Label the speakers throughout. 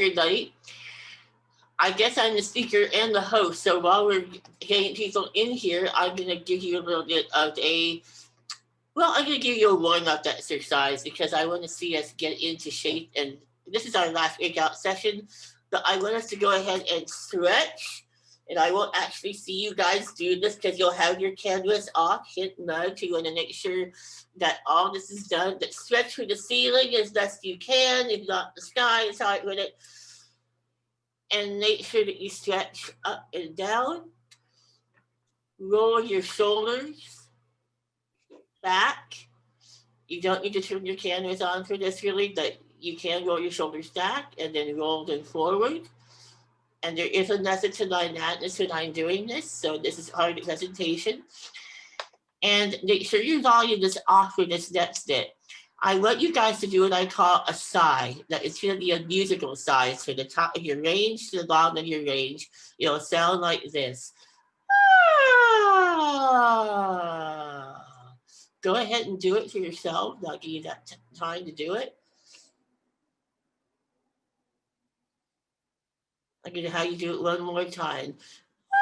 Speaker 1: everybody. I guess I'm the speaker and the host. So while we're getting people in here, I'm going to give you a little bit of I'm going to give you a warm up exercise because I want to see us get into shape. And this is our last breakout session, but I want us to go ahead and stretch. And I won't actually see you guys do this because you'll have your canvas off, hit nudge. You want to make sure that all this is done. That stretch for the ceiling as best you can. If not the sky, it's hard with it. And make sure that you stretch up and down. Roll your shoulders back. You don't need to turn your canvas on for this really, but you can roll your shoulders back and then roll them forward. And there is a method to my madness when I'm doing this, so this is part of the presentation. And make sure your volume is off for this next bit. I want you guys to do what I call a sigh. That it's going to be a musical sigh. So the top of your range to the bottom of your range, it'll sound like this. Ah. Go ahead and do it for yourself. I'll give you that time to do it. I'm going to have you do it one more time. Ah.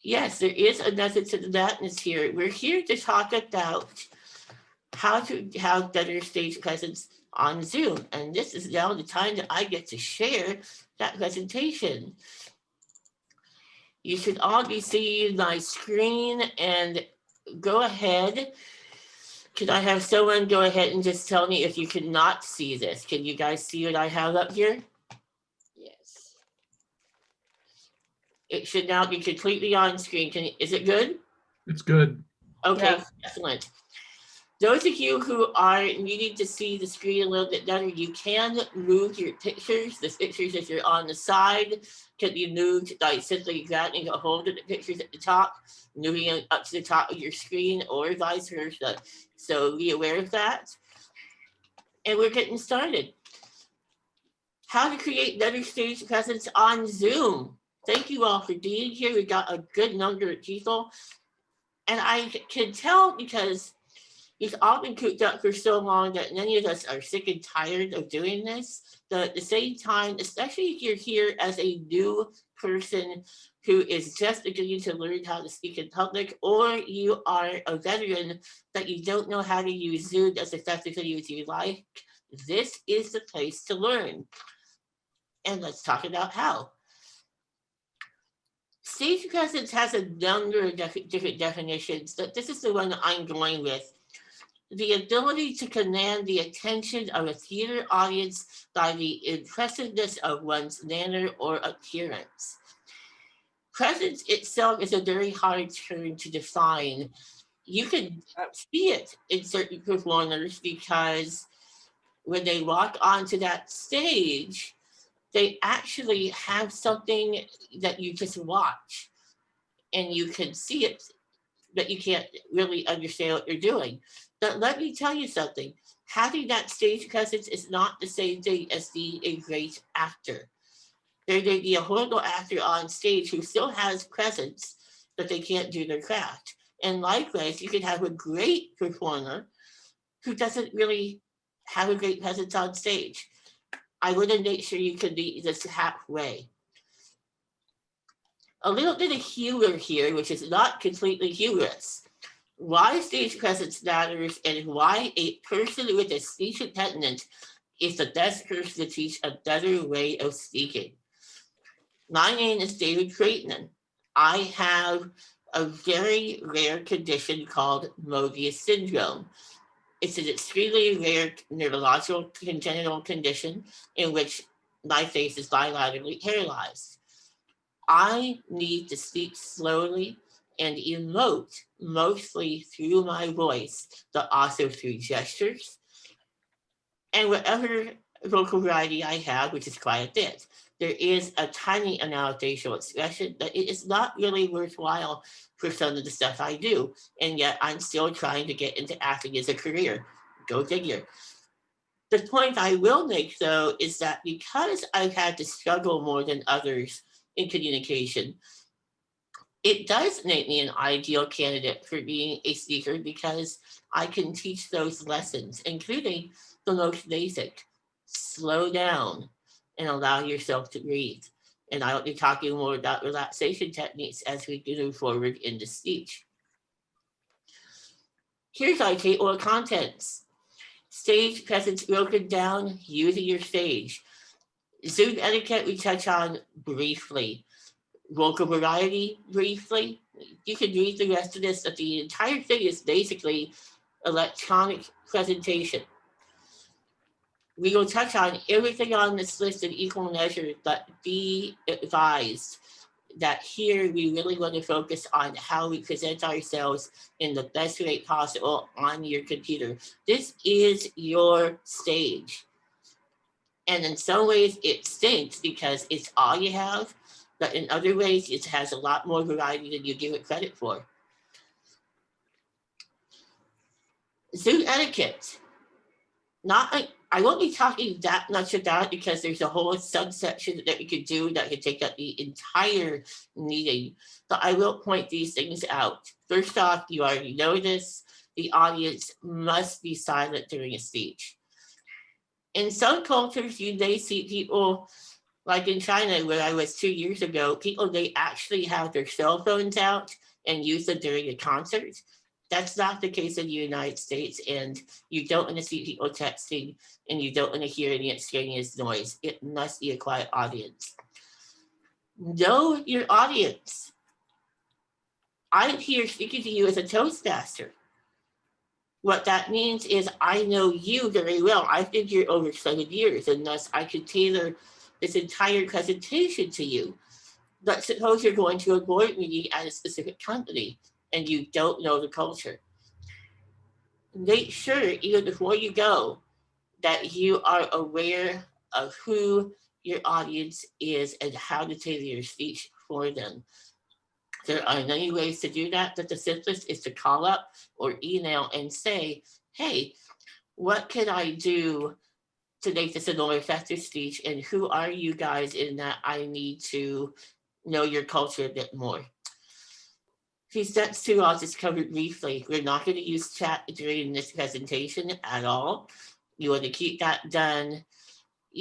Speaker 1: Yes, there is a method to the madness here. We're here to talk about how to have better stage presence on Zoom. And this is now the time that I get to share that presentation. You should all be seeing my screen and go ahead. Can I have someone go ahead and just tell me if you cannot see this? Can you guys see what I have up here?
Speaker 2: Yes.
Speaker 1: It should now be completely on screen. Is it good?
Speaker 3: It's good.
Speaker 1: Okay,
Speaker 2: Yeah.
Speaker 1: excellent. Those of you who are needing to see the screen a little bit better, you can move your pictures. The pictures, if you're on the side, can be moved by simply grabbing a hold of the pictures at the top, moving it up to the top of your screen, or vice versa. So be aware of that. And we're getting started. How to create better stage presence on Zoom. Thank you all for being here. We got a good number of people. And I can tell because we've all been cooped up for so long that many of us are sick and tired of doing this. But at the same time, especially if you're here as a new person who is just beginning to learn how to speak in public, or you are a veteran that you don't know how to use Zoom as effectively as you like, this is the place to learn. And let's talk about how. Stage presence has a number of different definitions, but this is the one that I'm going with. The ability to command the attention of a theater audience by the impressiveness of one's manner or appearance. Presence itself is a very hard term to define. You can see it in certain performers because when they walk onto that stage, they actually have something that you just watch and you can see it, but you can't really understand what you're doing. But let me tell you something. Having that stage presence is not the same thing as being a great actor. There may be a horrible actor on stage who still has presence, but they can't do their craft. And likewise, you can have a great performer who doesn't really have a great presence on stage. I want to make sure you can be this halfway. A little bit of humor here, which is not completely humorous. Why stage presence matters and why a person with a speech impediment is the best person to teach a better way of speaking. My name is David Freedman. I have a very rare condition called Mobius syndrome. It's an extremely rare neurological congenital condition in which my face is bilaterally paralyzed. I need to speak slowly and emote mostly through my voice, but also through gestures and whatever vocal variety I have, which is quite a bit. There is a tiny amount of facial expression, but it is not really worthwhile for some of the stuff I do. And yet I'm still trying to get into acting as a career. Go figure. The point I will make, though, is that because I've had to struggle more than others in communication, It does make me an ideal candidate for being a speaker because I can teach those lessons, including the most basic. Slow down and allow yourself to breathe. And I will be talking more about relaxation techniques as we move forward in the speech. Here's our table of contents. Stage presence broken down using your stage. Zoom etiquette we touch on briefly. Vocal variety briefly. You can read the rest of this, but the entire thing is basically electronic presentation. We will touch on everything on this list in equal measure, but be advised that here we really want to focus on how we present ourselves in the best way possible on your computer. This is your stage. And in some ways it stinks because it's all you have, but in other ways it has a lot more variety than you give it credit for. Zoom etiquette. Not like I won't be talking that much about it because there's a whole subsection that we could do that could take up the entire meeting. But I will point these things out. First off, you already know this. The audience must be silent during a speech. In some cultures, you may see people like in China, where I was 2 years ago, people they actually have their cell phones out and use them during a concert. That's not the case in the United States, and you don't want to see people texting, and you don't want to hear any extraneous noise. It must be a quiet audience. Know your audience. I'm here speaking to you as a Toastmaster. What that means is I know you very well. I've been here over 7 years, and thus I can tailor this entire presentation to you. But suppose you're going to a board meeting at a specific company and you don't know the culture. Make sure, even before you go, that you are aware of who your audience is and how to tailor your speech for them. There are many ways to do that, but the simplest is to call up or email and say, hey, what can I do to make this a more effective speech? And who are you guys in that I need to know your culture a bit more? See, steps two, I'll just cover briefly. We're not going to use chat during this presentation at all. You want to keep that done.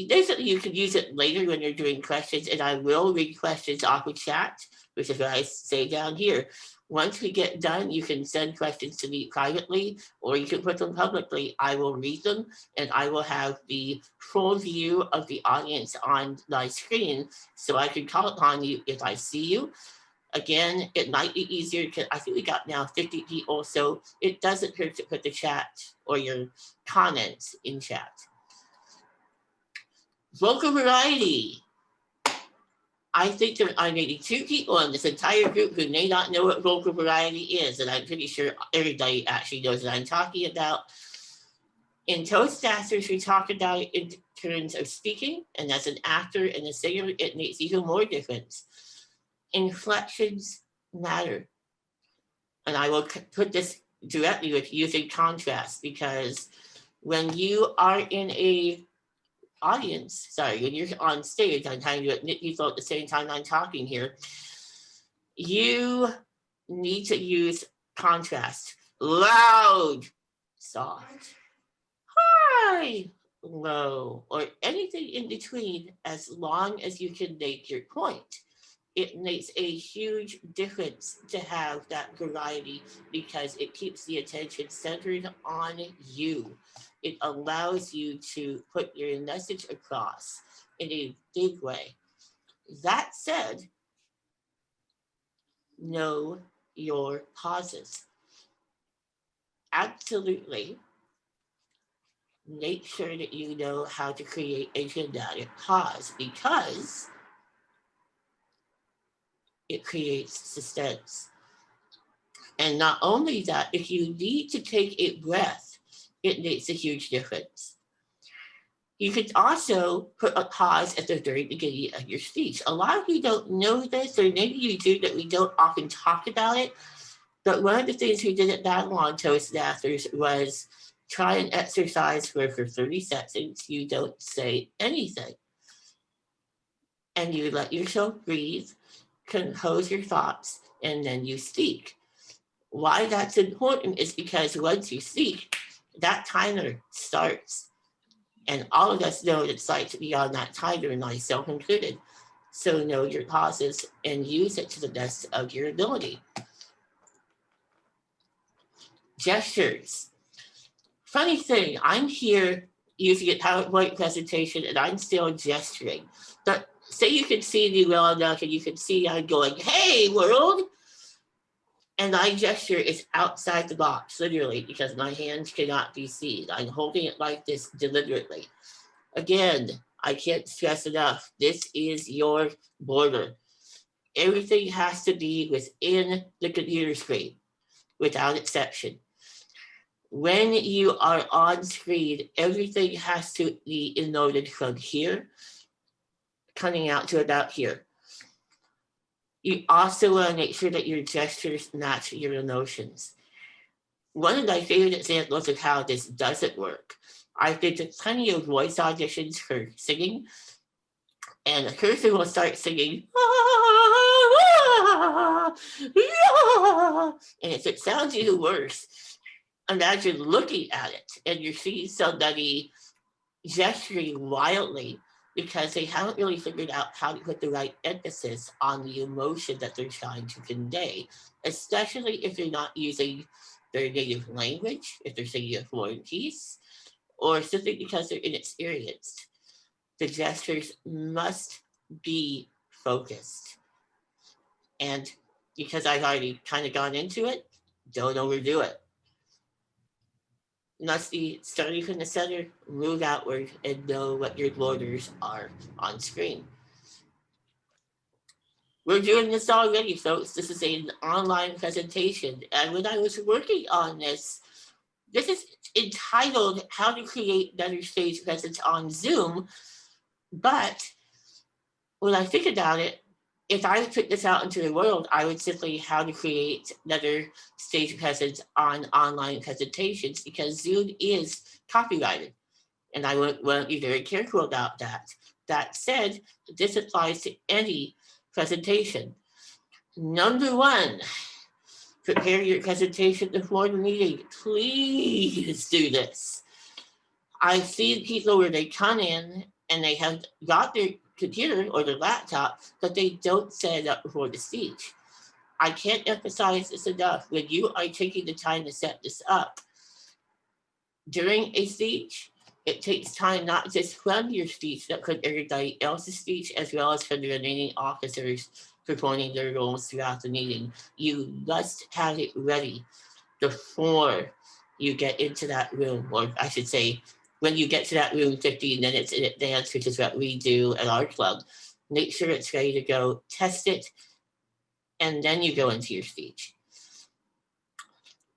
Speaker 1: Basically, you can use it later when you're doing questions, and I will read questions off of chat, which is what I say down here. Once we get done, you can send questions to me privately, or you can put them publicly. I will read them, and I will have the full view of the audience on my screen, so I can call upon you if I see you. Again, it might be easier because I think we got now 50 people, so it doesn't hurt to put the chat or your comments in chat. Vocal variety. I think there are maybe 2 people in this entire group who may not know what vocal variety is, and I'm pretty sure everybody actually knows what I'm talking about. In Toastmasters, we talk about it in terms of speaking, and as an actor and a singer, it makes even more difference. Inflections matter. And I will put this directly with using contrast, because when you are in a audience, sorry, when you're on stage, I'm trying to admit people at the same time I'm talking here, you need to use contrast. Loud, soft, high, low, or anything in between, as long as you can make your point. It makes a huge difference to have that variety because it keeps the attention centered on you. It allows you to put your message across in a big way. That said, know your pauses. Absolutely make sure that you know how to create a dramatic pause, because it creates suspense. And not only that, if you need to take a breath, it makes a huge difference. You could also put a pause at the very beginning of your speech. A lot of you don't know this, or maybe you do, that we don't often talk about it. But one of the things we did at Battle on Toastmasters was try an exercise where for 30 seconds you don't say anything. And you let yourself breathe, compose your thoughts, and then you speak. Why that's important is because once you speak, that timer starts. And all of us know what it's like to be on that timer, and myself included. So know your pauses and use it to the best of your ability. Gestures. Funny thing, I'm here using a PowerPoint presentation and I'm still gesturing. But say you can see me well enough and you can see I'm going, hey world, and my gesture is outside the box, literally, because my hands cannot be seen. I'm holding it like this deliberately. Again, I can't stress enough, this is your border. Everything has to be within the computer screen, without exception. When you are on screen, everything has to be noted from here, coming out to about here. You also want to make sure that your gestures match your emotions. One of my favorite examples of how this doesn't work, I've been to plenty of voice auditions for singing, and the person will start singing, and if it sounds even worse, imagine looking at it and you're seeing somebody gesturing wildly because they haven't really figured out how to put the right emphasis on the emotion that they're trying to convey, especially if they're not using their native language, if they're singing a foreign piece, or simply because they're inexperienced. The gestures must be focused. And because I've already kind of gone into it, don't overdo it. Must be starting from the center, move outward, and know what your borders are on screen. We're doing this already, folks. This is an online presentation. And when I was working on this is entitled How to Create Better Stage Presence on Zoom. But when I think about it, if I put this out into the world, I would simply how to create better stage presence on online presentations because Zoom is copyrighted. And I want to be very careful about that. That said, this applies to any presentation. Number one, prepare your presentation before the meeting. Please do this. I've seen people where they come in and they have got their computer or their laptop, but they don't set it up before the speech. I can't emphasize this enough. When you are taking the time to set this up during a speech, it takes time not just from your speech, but from everybody else's speech, as well as from the remaining officers performing their roles throughout the meeting. You must have it ready before you get into that room, or I should say, when you get to that room 15 minutes in advance, which is what we do at our club. Make sure it's ready to go, test it, and then you go into your speech.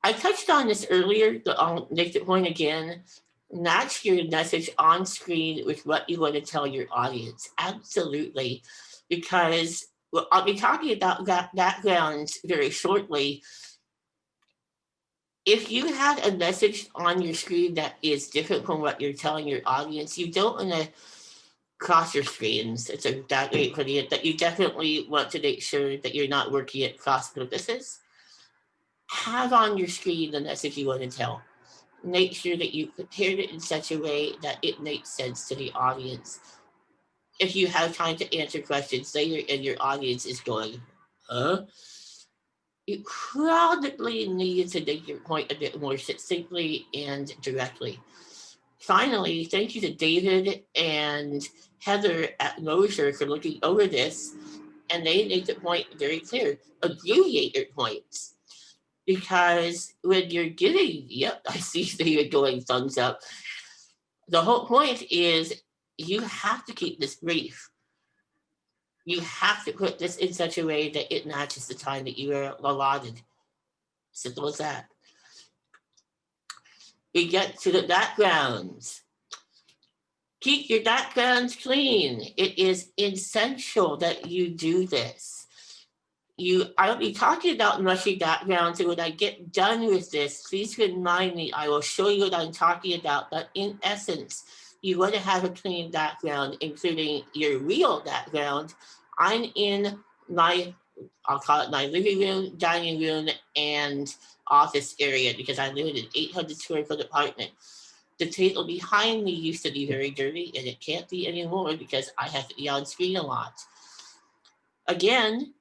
Speaker 1: I touched on this earlier, but I'll make the point again. Match your message on screen with what you want to tell your audience. Absolutely. Because well, I'll be talking about that backgrounds very shortly. If you have a message on your screen that is different from what you're telling your audience, you don't want to cross your screens. It's a that way of putting it, that you definitely want to make sure that you're not working at cross purposes. Have on your screen the message you want to tell. Make sure that you prepared it in such a way that it makes sense to the audience. If you have time to answer questions later and your audience is going, huh? You probably need to make your point a bit more succinctly and directly. Finally, thank you to David and Heather at Moser for looking over this, and they made the point very clear. Abbreviate your points. Because when you're getting, yep, I see David going thumbs up. The whole point is you have to keep this brief. You have to put this in such a way that it matches the time that you are allotted. Simple as that. We get to the backgrounds. Keep your backgrounds clean. It is essential that you do this. I'll be talking about mushy backgrounds, and when I get done with this, please remind me. I will show you what I'm talking about. But in essence, you want to have a clean background, including your real background. I'm in my, I'll call it my living room, dining room, and office area because I live in an 800 square foot apartment. The table behind me used to be very dirty and it can't be anymore because I have to be on screen a lot. Again,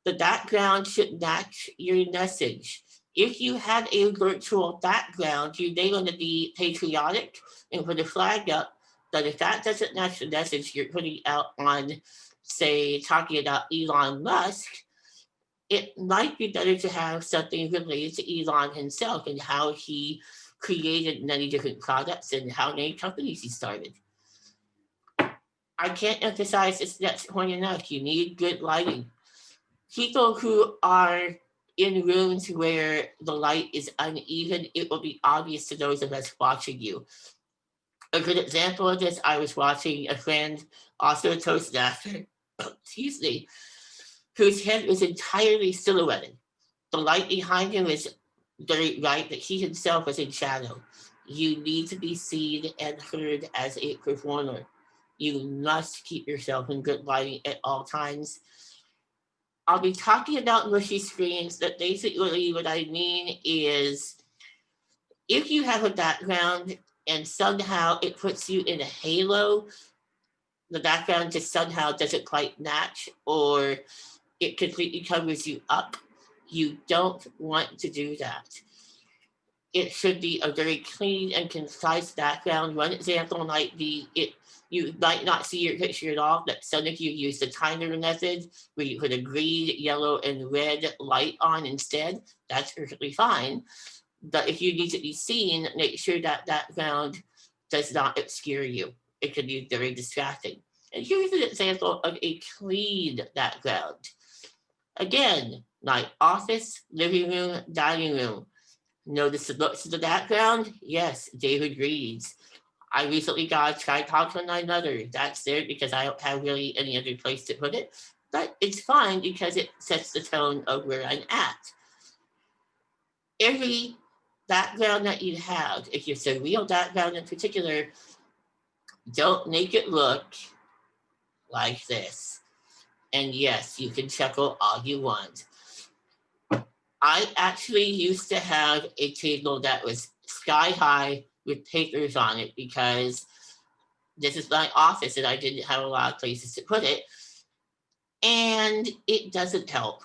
Speaker 1: the background should match your message. If you have a virtual background, you may want to be patriotic and put a flag up. But if that doesn't match the message you're putting out on, say, talking about Elon Musk, it might be better to have something related to Elon himself and how he created many different products and how many companies he started. I can't emphasize this next point enough. You need good lighting. People who are in rooms where the light is uneven, it will be obvious to those of us watching you. A good example of this, I was watching a friend, also a Toastmaster, excuse me, whose head was entirely silhouetted. The light behind him was very bright, but he himself was in shadow. You need to be seen and heard as a performer. You must keep yourself in good lighting at all times. I'll be talking about mushy screens, but basically what I mean is if you have a background and somehow it puts you in a halo, the background just somehow doesn't quite match or it completely covers you up, you don't want to do that. It should be a very clean and concise background. One example might be it you might not see your picture at all, but some of you use the timer method where you put a green, yellow, and red light on instead. That's perfectly fine. But if you need to be seen, make sure that background does not obscure you. It can be very distracting. And here's an example of a clean background. Again, my office, living room, dining room. Notice the looks in the background? Yes, David reads. I recently got a tripod from my mother. That's there because I don't have really any other place to put it. But it's fine because it sets the tone of where I'm at. Every background that you have, if it's a real background in particular, don't make it look like this. And yes, you can chuckle all you want. I actually used to have a table that was sky high with papers on it because this is my office and I didn't have a lot of places to put it. And it doesn't help.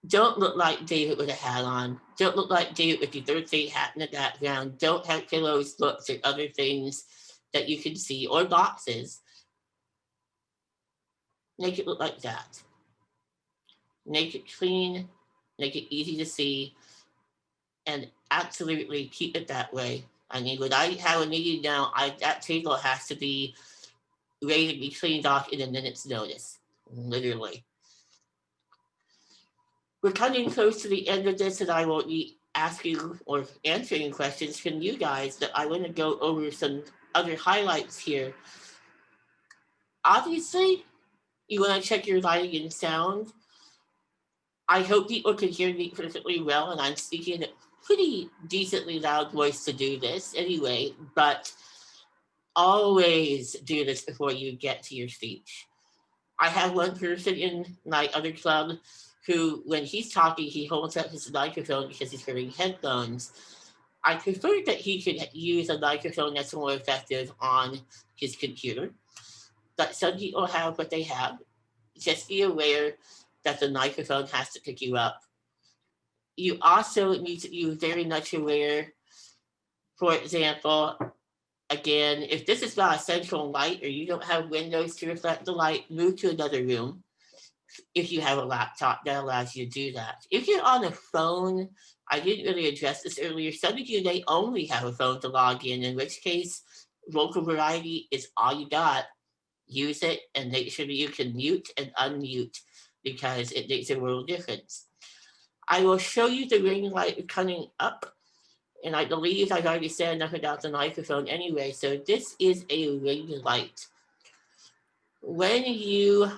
Speaker 1: Don't look like David with a hat on. Don't look like David with your birthday hat in the background. Don't have pillows, books, or other things that you can see, or boxes. Make it look like that. Make it clean, make it easy to see, and absolutely keep it that way. I mean, when I have a meeting now, that table has to be ready to be cleaned off in a minute's notice. Literally. We're coming close to the end of this, and I won't be asking or answering questions from you guys, but I want to go over some other highlights here. Obviously, you want to check your lighting and sound. I hope people can hear me perfectly well, and I'm speaking in a pretty decently loud voice to do this anyway, but always do this before you get to your speech. I have one person in my other club who, when he's talking, he holds up his microphone because he's wearing headphones. I prefer that he could use a microphone that's more effective on his computer, but some people have what they have. Just be aware that the microphone has to pick you up. You also need to be very much aware, for example, again, if this is not a central light or you don't have windows to reflect the light, move to another room. If you have a laptop, that allows you to do that. If you're on a phone, I didn't really address this earlier. Some of you may only have a phone to log in which case, local variety is all you got. Use it and make sure that you can mute and unmute because it makes a world difference. I will show you the ring light coming up, and I believe I've already said enough about the microphone anyway. So this is a ring light. When you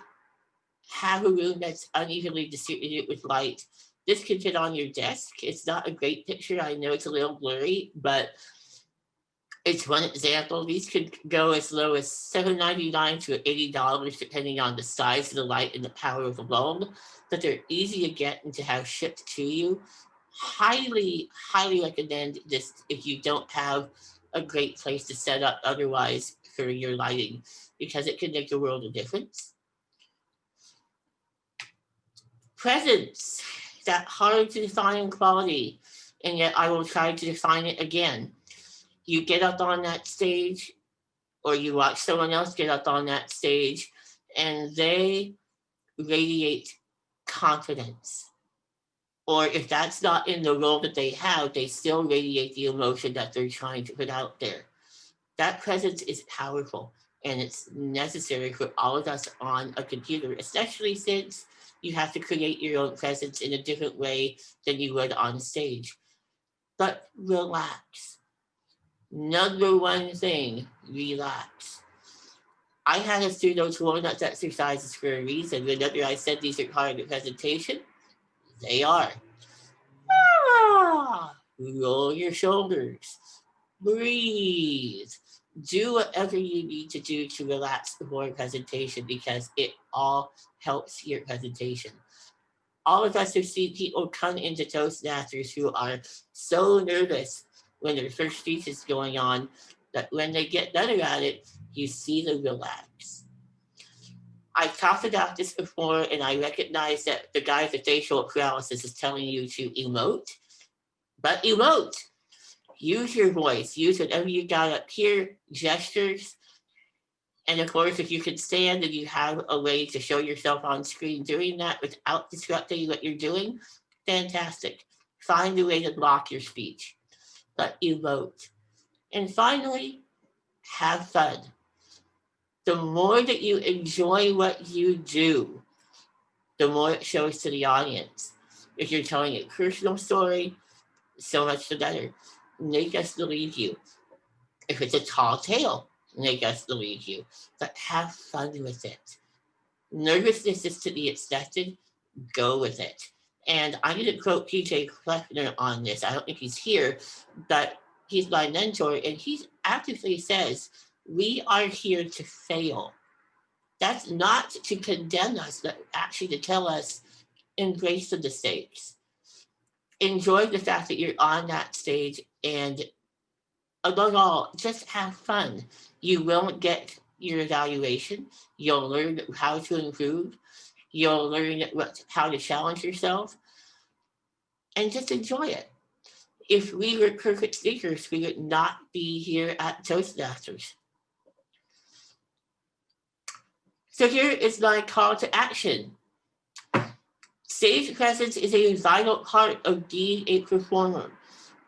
Speaker 1: have a room that's unevenly distributed with light, this can fit on your desk. It's not a great picture. I know it's a little blurry, but It's one example. These could go as low as $7.99 to $80, depending on the size of the light and the power of the bulb. But they're easy to get and to have shipped to you. Highly, highly recommend this if you don't have a great place to set up otherwise for your lighting, because it can make a world of difference. Presence, that hard to define quality, and yet I will try to define it again. You get up on that stage, or you watch someone else get up on that stage, and they radiate confidence. Or if that's not in the role that they have, they still radiate the emotion that they're trying to put out there. That presence is powerful, and it's necessary for all of us on a computer, especially since you have to create your own presence in a different way than you would on stage. But relax. Number one thing, relax. I had us do those warm-up exercises for a reason. Whenever I said these are part of the presentation, they are. Roll your shoulders. Breathe. Do whatever you need to do to relax before a presentation, because it all helps your presentation. All of us have seen people come into Toastmasters who are so nervous when their first speech is going on that when they get better at it, you see them relax. I've talked about this before, and I recognize that the guy with the facial paralysis is telling you to emote, but emote. Use your voice. Use whatever you got up here, gestures. And of course, if you can stand and you have a way to show yourself on screen doing that without disrupting what you're doing, fantastic. Find a way to block your speech, but emote. And finally, have fun. The more that you enjoy what you do, the more it shows to the audience. If you're telling a personal story, so much the better. Make us believe you. If it's a tall tale, make us believe you. But have fun with it. Nervousness is to be expected. Go with it. And I'm going to quote PJ Kleffner on this. I don't think he's here, but he's my mentor, and he actively says, we are here to fail. That's not to condemn us, but actually to tell us, embrace the mistakes. Enjoy the fact that you're on that stage, and above all, just have fun. You won't get your evaluation. You'll learn how to improve. You'll learn how to challenge yourself, and just enjoy it. If we were perfect speakers, we would not be here at Toastmasters. So here is my call to action. Stage presence is a vital part of being a performer.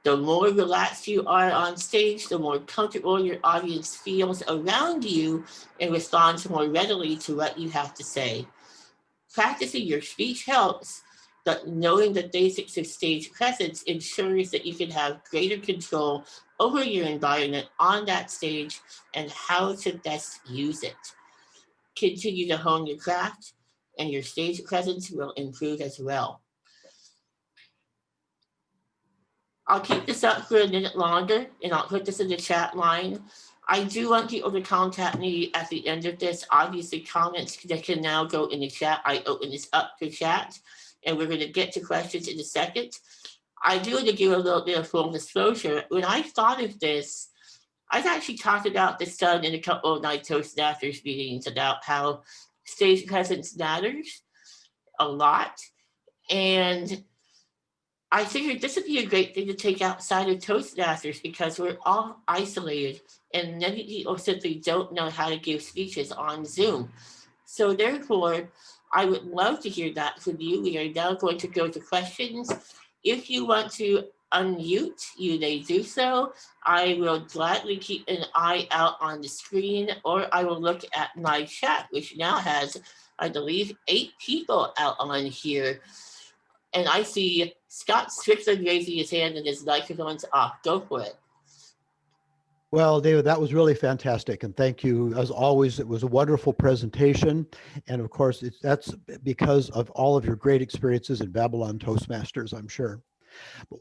Speaker 1: The more relaxed you are on stage, the more comfortable your audience feels around you and responds more readily to what you have to say. Practicing your speech helps, but knowing the basics of stage presence ensures that you can have greater control over your environment on that stage and how to best use it. Continue to hone your craft, and your stage presence will improve as well. I'll keep this up for a minute longer, and I'll put this in the chat line. I do want people to contact me at the end of this. Obviously, comments that can now go in the chat. I open this up for chat, and we're going to get to questions in a second. I do want to give a little bit of full disclosure. When I thought of this, I've actually talked about this done in a couple of my Toastmasters meetings about how stage presence matters a lot. And I figured this would be a great thing to take outside of Toastmasters, because we're all isolated and many people simply don't know how to give speeches on Zoom. So therefore, I would love to hear that from you. We are now going to go to questions. If you want to unmute, you may do so. I will gladly keep an eye out on the screen, or I will look at my chat, which now has, I believe, 8 people out on here. And I see Scott Strickland raising his hand and his microphone's off. Go for it.
Speaker 3: Well, David, that was really fantastic. And thank you. As always, it was a wonderful presentation. And of course, that's because of all of your great experiences in Babylon Toastmasters, I'm sure.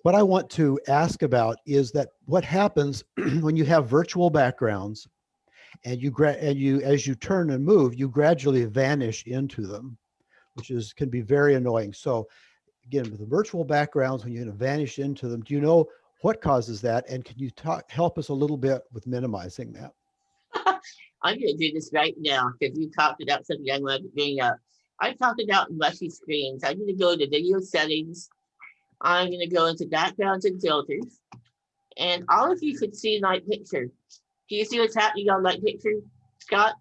Speaker 3: What I want to ask about is that what happens when you have virtual backgrounds and as you turn and move, you gradually vanish into them, which can be very annoying. So again, with the virtual backgrounds, when you vanish into them, do you know what causes that? And can you help us a little bit with minimizing that?
Speaker 1: I'm going to do this right now because you talked about something I wanted to bring up. I talked about mushy screens. I'm going to go to video settings. I'm going to go into backgrounds and filters. And all of you could see my picture. Do you see what's happening on my picture, Scott?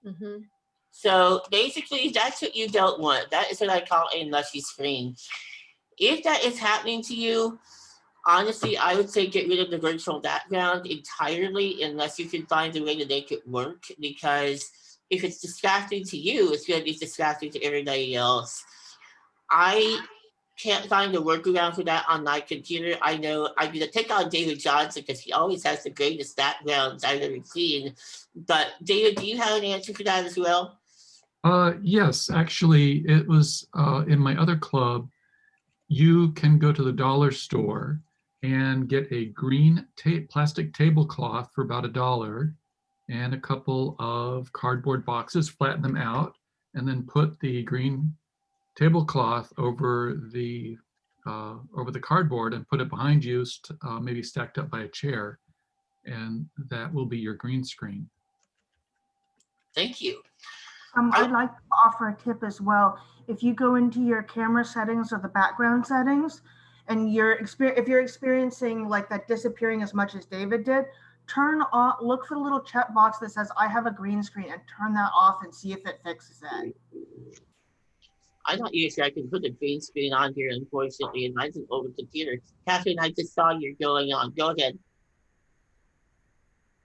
Speaker 2: Mm-hmm.
Speaker 1: So basically, that's what you don't want. That is what I call a mushy screen. If that is happening to you, honestly, I would say get rid of the virtual background entirely unless you can find a way to make it work. Because if it's distracting to you, it's going to be distracting to everybody else. I can't find a workaround for that on my computer. I know I'm going to take on David Johnson because he always has the greatest backgrounds I've ever seen. But David, do you have an answer for that as well?
Speaker 4: Yes, actually, it was in my other club. You can go to the dollar store and get a green plastic tablecloth for about $1 and a couple of cardboard boxes, flatten them out, and then put the green tablecloth over the cardboard and put it behind you, maybe stacked up by a chair, and that will be your green screen.
Speaker 1: Thank you.
Speaker 5: I'd like to offer a tip as well. If you go into your camera settings or the background settings, and if you're experiencing like that disappearing as much as David did, look for the little check box that says I have a green screen and turn that off and see if it fixes it.
Speaker 1: I'm not usually I can put a green screen on here, unfortunately, and mine's an older computer. Catherine, I just saw you're going on. Go ahead.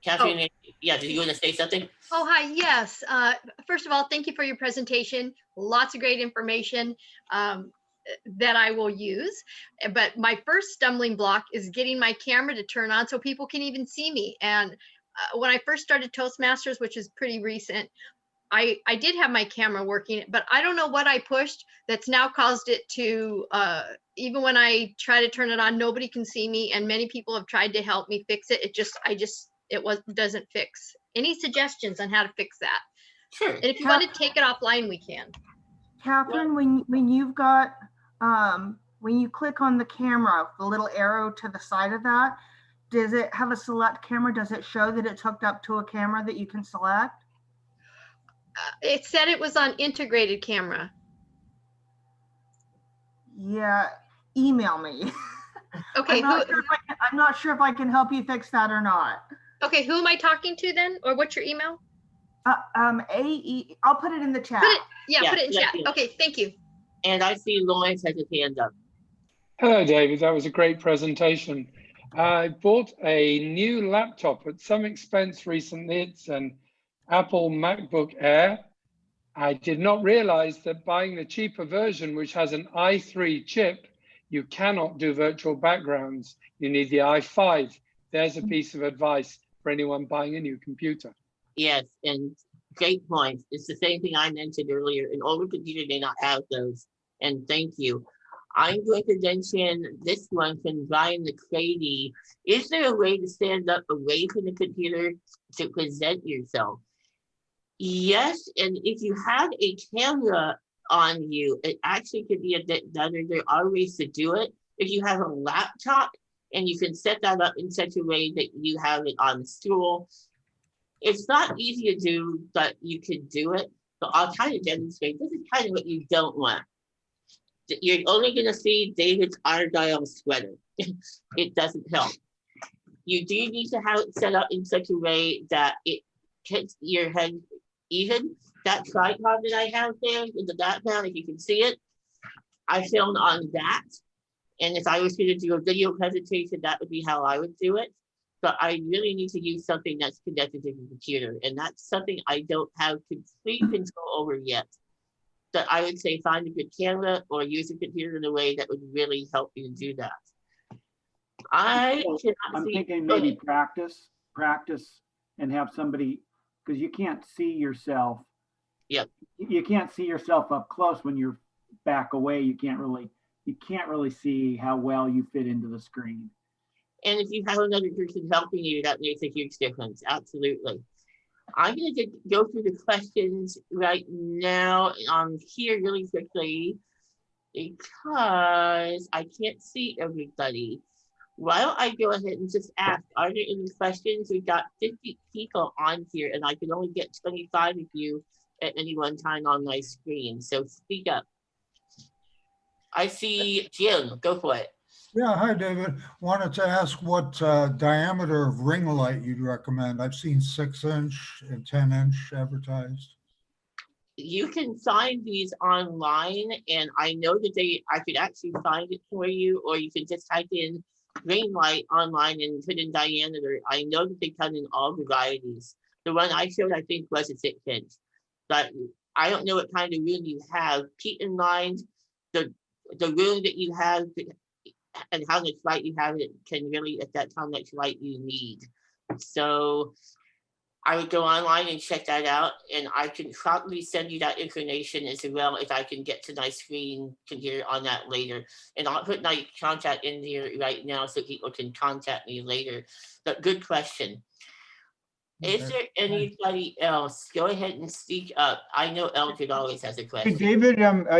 Speaker 1: Catherine, yeah, did you want to say something?
Speaker 6: Oh, hi, yes. First of all, thank you for your presentation. Lots of great information that I will use. But my first stumbling block is getting my camera to turn on so people can even see me. And when I first started Toastmasters, which is pretty recent, I did have my camera working, but I don't know what I pushed that's now caused it to, even when I try to turn it on, nobody can see me, and many people have tried to help me fix it. It doesn't fix. Any suggestions on how to fix that?
Speaker 1: Sure.
Speaker 6: And if you want to take it offline, we can.
Speaker 5: Catherine, when you've got, when you click on the camera, the little arrow to the side of that, does it have a select camera? Does it show that it's hooked up to a camera that you can select?
Speaker 6: It said it was on integrated camera.
Speaker 5: Yeah, email me.
Speaker 6: Okay.
Speaker 5: I'm not sure if I can help you fix that or not.
Speaker 6: Okay, who am I talking to then? Or what's your email?
Speaker 5: I'll put it in the chat.
Speaker 6: Put it in chat. Okay, thank you.
Speaker 1: And I see Lawrence has his hand up.
Speaker 7: Hello, David. That was a great presentation. I bought a new laptop at some expense recently. It's an Apple MacBook Air. I did not realize that buying the cheaper version, which has an i3 chip, you cannot do virtual backgrounds. You need the i5. There's a piece of advice for anyone buying a new computer.
Speaker 1: Yes, and great point. It's the same thing I mentioned earlier. An older computer may not have those. And thank you. I'm going to mention this one from Brian McCready. Is there a way to stand up away from the computer to present yourself? Yes, and if you have a camera on you, it actually could be a bit better. There are ways to do it. If you have a laptop and you can set that up in such a way that you have it on the stool, it's not easy to do, but you can do it. So I'll kind of demonstrate. This is kind of what you don't want. You're only going to see David's Argyle sweater. It doesn't help. You do need to have it set up in such a way that it hits your head even. That tripod that I have there in the background, if you can see it, I filmed on that. And if I was going to do a video presentation, that would be how I would do it. But I really need to use something that's connected to the computer. And that's something I don't have complete control over yet. But I would say find a good camera or use a computer in a way that would really help you do that. I'm
Speaker 8: thinking maybe practice and have somebody, because you can't see yourself.
Speaker 1: Yep.
Speaker 8: You can't see yourself up close when you're back away. You can't really you can't really see how well you fit into the screen.
Speaker 1: And if you have another person helping you, that makes a huge difference. Absolutely. I'm going to go through the questions right now on here really quickly because I can't see everybody. Why don't I go ahead and just ask, are there any questions? We've got 50 people on here and I can only get 25 of you at any one time on my screen. So speak up. I see Jim, go for it.
Speaker 9: Yeah, hi, David. Wanted to ask what diameter of ring light you'd recommend. I've seen 6-inch and 10-inch advertised.
Speaker 1: You can find these online, and I know that I could actually find it for you, or you can just type in ring light online and put in diameter. I know that they come in all varieties. The one I showed, I think, was a 6-inch, but I don't know what kind of room you have. Keep in mind the room that you have and how much light you have, it can really affect how much light you need. So I would go online and check that out, and I can probably send you that information as well if I can get to my screen here on that later. And I'll put my contact in here right now so people can contact me later. But good question.
Speaker 9: Okay.
Speaker 1: Is there anybody else? Go ahead and speak up. I know Eldred always has a
Speaker 10: Hey,
Speaker 1: question.
Speaker 10: David,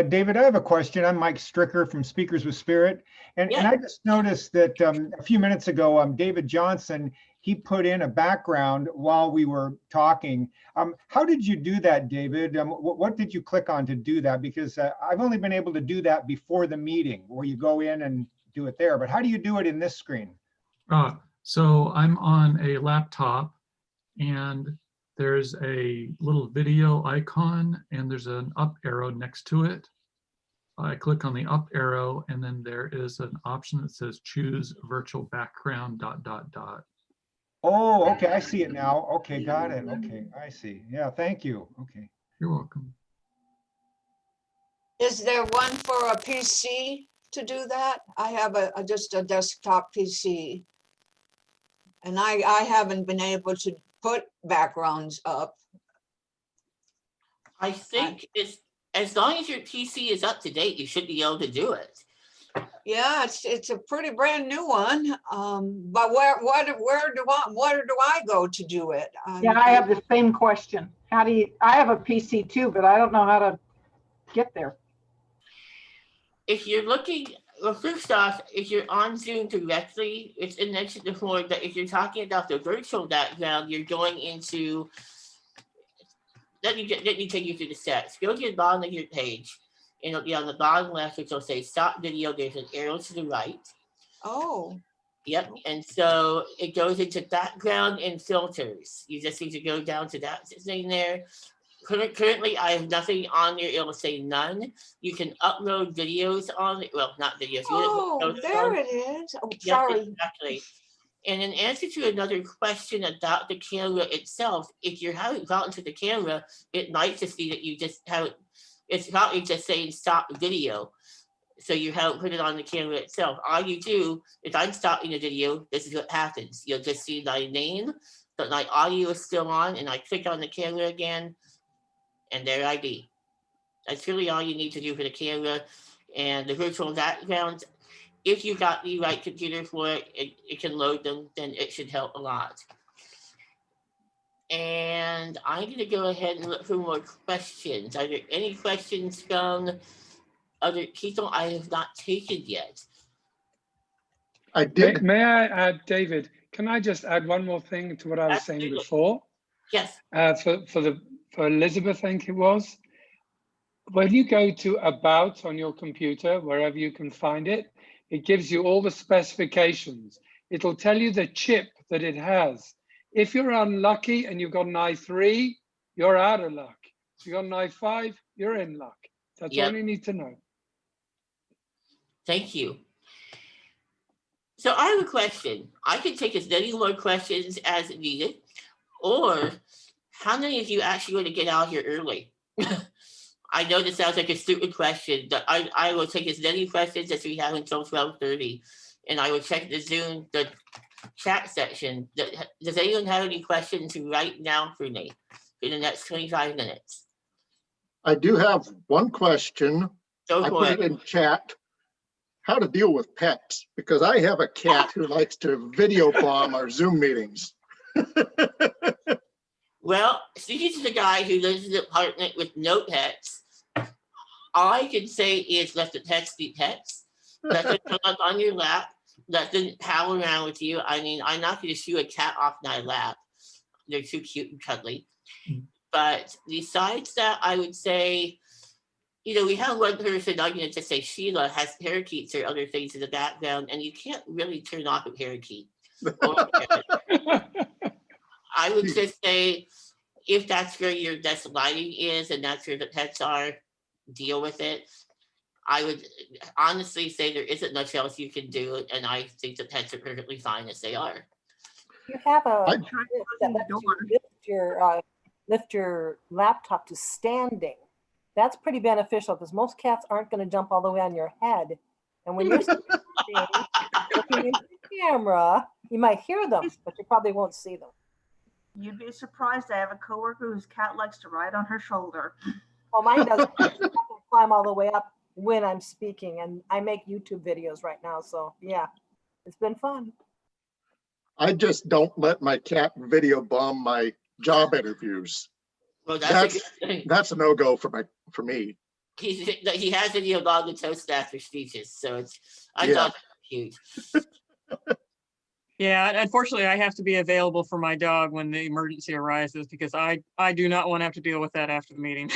Speaker 10: David, I have a question. I'm Mike Stricker from Speakers with Spirit. And
Speaker 1: Yeah.
Speaker 10: I just noticed that a few minutes ago, David Johnson, he put in a background while we were talking. How did you do that, David? What did you click on to do that? Because I've only been able to do that before the meeting where you go in and do it there. But how do you do it in this screen?
Speaker 4: So I'm on a laptop and there's a little video icon and there's an up arrow next to it. I click on the up arrow and then there is an option that says choose virtual background ...
Speaker 10: Oh, okay, I see it now. Okay, got it. Okay, I see. Yeah, thank you. Okay.
Speaker 4: You're welcome.
Speaker 2: Is there one for a PC to do that? I have just a desktop PC. And I haven't been able to put backgrounds up.
Speaker 1: I think it's as long as your PC is up to date, you should be able to do it.
Speaker 2: Yeah, it's a pretty brand new one. But where do I go to do it?
Speaker 11: Yeah, I have the same question. I have a PC too, but I don't know how to get there.
Speaker 1: If you're looking, well, first off, if you're on Zoom directly, it's mentioned before that if you're talking about the virtual background, you're going into, let me take you through the steps. Go to the bottom of your page, and it'll be on the bottom left, which will say stop video. There's an arrow to the right.
Speaker 2: Oh.
Speaker 1: Yep, and so it goes into background and filters. You just need to go down to that thing there. Currently, I have nothing on there. It will say none. You can upload videos on it. Well, not videos.
Speaker 2: Oh, there it is. Oh,
Speaker 1: Yep,
Speaker 2: sorry.
Speaker 1: exactly. And in answer to another question about the camera itself, if you haven't gotten to the camera, it might just be that you just haven't. It's probably just saying stop video. So you haven't put it on the camera itself. All you do, if I'm stopping the video, this is what happens. You'll just see my name, but my audio is still on, and I click on the camera again, and there I be. That's really all you need to do for the camera and the virtual backgrounds. If you got the right computer for it, it can load them, then it should help a lot. And I'm going to go ahead and look for more questions. Are there any questions from other people I have not taken yet?
Speaker 12: I did.
Speaker 7: May I add, David, can I just add one more thing to what I was saying before?
Speaker 1: Yes.
Speaker 7: For Elizabeth, I think it was. When you go to About on your computer, wherever you can find it, it gives you all the specifications. It'll tell you the chip that it has. If you're unlucky and you've got an i3, you're out of luck. If you've got an i5, you're in luck. That's all you need to know.
Speaker 1: Thank you. So I have a question. I can take as many more questions as needed, or how many of you actually want to get out here early? I know this sounds like a stupid question, but I will take as many questions as we have until 12:30, and I will check the Zoom, the chat section. Does anyone have any questions right now for me in the next 25 minutes?
Speaker 12: I do have one question.
Speaker 1: Go
Speaker 12: I
Speaker 1: for
Speaker 12: put
Speaker 1: it.
Speaker 12: it in chat. how to deal with pets, because I have a cat who likes to video bomb our Zoom meetings.
Speaker 1: Well, he's the guy who lives in an apartment with no pets. All I can say is let the pets be pets. Let them come up on your lap. Let them howl around with you. I mean, I'm not going to shoo a cat off my lap. They're too cute and cuddly. But besides that, I would say, we have one person, I'm going to just say Sheila, has parakeets or other things in the background, and you can't really turn off a parakeet. I would just say, if that's where your desk lighting is and that's where the pets are, deal with it. I would honestly say there isn't much else you can do, and I think the pets are perfectly fine as they are.
Speaker 13: You have a
Speaker 12: I-
Speaker 13: lift that lets you lift your laptop to standing. That's pretty beneficial because most cats aren't going to jump all the way on your head. And when you're standing, looking into the camera, you might hear them, but you probably won't see them.
Speaker 5: You'd be surprised. I have a coworker whose cat likes to ride on her shoulder.
Speaker 13: Oh, mine doesn't. I have to climb all the way up when I'm speaking, and I make YouTube videos right now. So yeah, it's been fun.
Speaker 12: I just don't let my cat video bomb my job interviews.
Speaker 1: Well, that's a good thing.
Speaker 12: That's a no-go for me.
Speaker 1: He has video log the Toastmaster speeches, so I
Speaker 12: Yeah.
Speaker 1: thought that was huge.
Speaker 14: Yeah, unfortunately, I have to be available for my dog when the emergency arises because I do not want to have to deal with that after the meeting.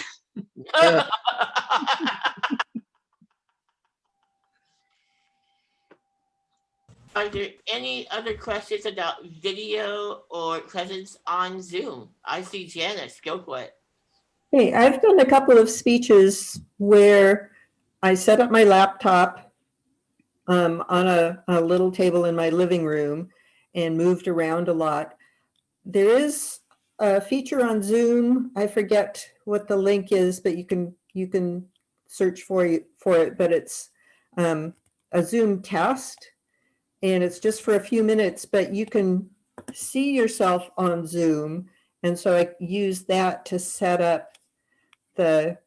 Speaker 1: Are there any other questions about video or presence on Zoom? I see Janice, go for it.
Speaker 15: Hey, I've done a couple of speeches where I set up my laptop on a little table in my living room and moved around a lot. There is a feature on Zoom. I forget what the link is, but you can search for it. But it's a Zoom test, and it's just for a few minutes. But you can see yourself on Zoom, and so I use that to set up the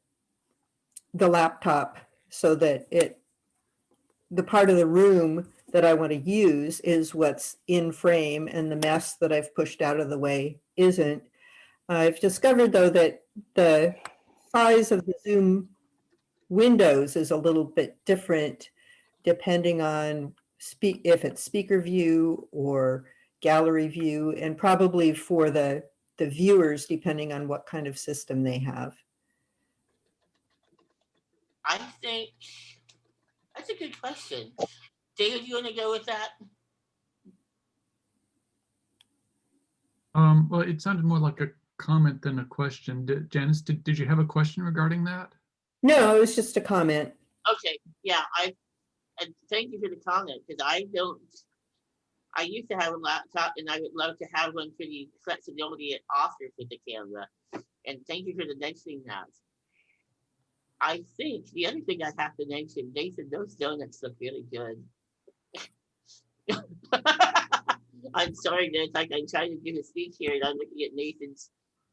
Speaker 15: laptop so that the part of the room that I want to use is what's in frame, and the mess that I've pushed out of the way isn't. I've discovered though that the size of the Zoom windows is a little bit different depending on if it's speaker view or gallery view, and probably for the viewers depending on what kind of system they have.
Speaker 1: I think that's a good question. David, you want to go with that?
Speaker 4: Well, it sounded more like a comment than a question. Janice, did you have a question regarding that?
Speaker 15: No, it was just a comment.
Speaker 1: Okay, yeah, and thank you for the comment, because I used to have a laptop and I would love to have one for the flexibility it offers with the camera. And thank you for the mentioning that. I think the other thing I have to mention, Nathan, those donuts look really good. I'm sorry, Nate, like I'm trying to give a speech here and I'm looking at Nathan's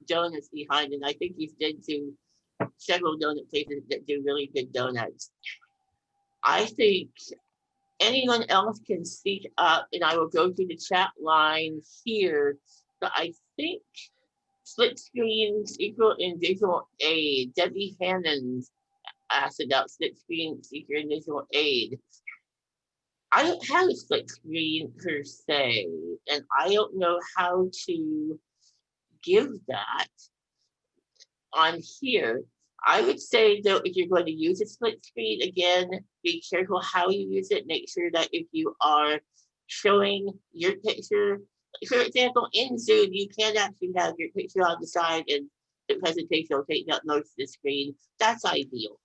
Speaker 1: donuts behind, and I think he's been to several donut places that do really good donuts. I think anyone else can speak up, and I will go through the chat line here, but I think split screens equal in visual aid. Debbie Hannon asked about split screen equal in visual aid. I don't have a split screen per se, and I don't know how to give that on here. I would say though, if you're going to use a split screen, again, be careful how you use it. Make sure that if you are showing your picture, for example, in Zoom, you can actually have your picture on the side and the presentation will take up most of the screen. That's ideal.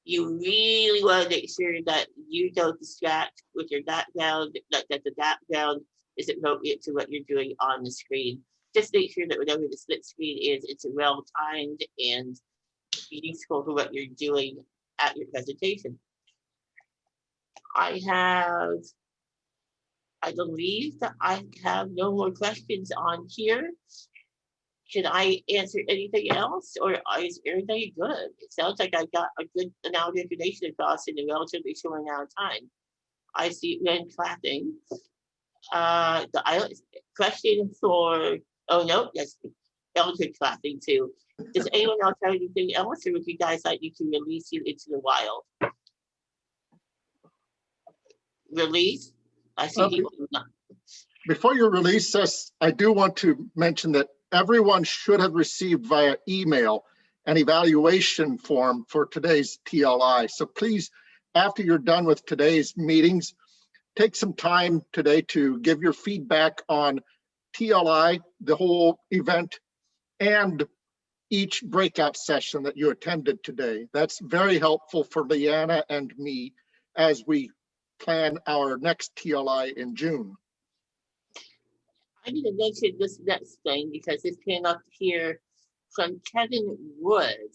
Speaker 1: You really want to make sure that you don't distract with your background, that the background is appropriate to what you're doing on the screen. Just make sure that whatever the split screen is, it's well timed and useful for what you're doing at your presentation. I believe that I have no more questions on here. Should I answer anything else, or is everything good? It sounds like I got a good amount of information across in a relatively short amount of time. I see Ren clapping. The question for, oh no, yes, Elton clapping too. Does anyone else have anything else, or would you guys like me to release you into the wild? Release? I see you.
Speaker 12: Before you release us, I do want to mention that everyone should have received via email an evaluation form for today's TLI. So please, after you're done with today's meetings, take some time today to give your feedback on TLI, the whole event, and each breakout session that you attended today. That's very helpful for Leanna and me as we plan our next TLI in June.
Speaker 1: I need to mention this next thing because this came up here from Kevin Wood.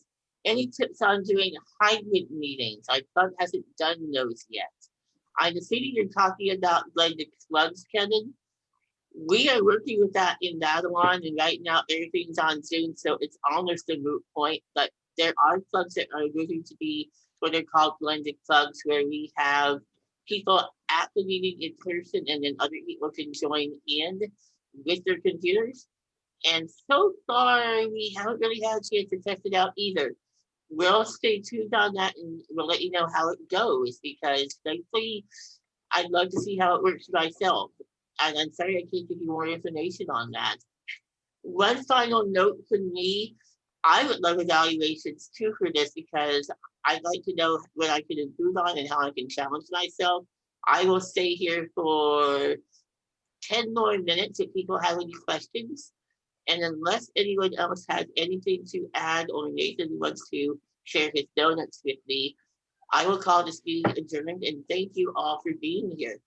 Speaker 1: Any tips on doing hybrid meetings? Our club hasn't done those yet. I'm assuming you're talking about blended clubs, Kevin. We are working with that in Babylon, and right now everything's on Zoom, so it's almost a moot point. But there are clubs that are moving to be what are called blended clubs, where we have people at the meeting in person, and then other people can join in with their computers. And so far, we haven't really had a chance to test it out either. We'll stay tuned on that, and we'll let you know how it goes, because thankfully, I'd love to see how it works myself. And I'm sorry I can't give you more information on that. One final note from me, I would love evaluations too for this, because I'd like to know what I can improve on and how I can challenge myself. I will stay here for 10 more minutes if people have any questions. And unless anyone else has anything to add, or Nathan wants to share his donuts with me, I will call this meeting adjourned, and thank you all for being here.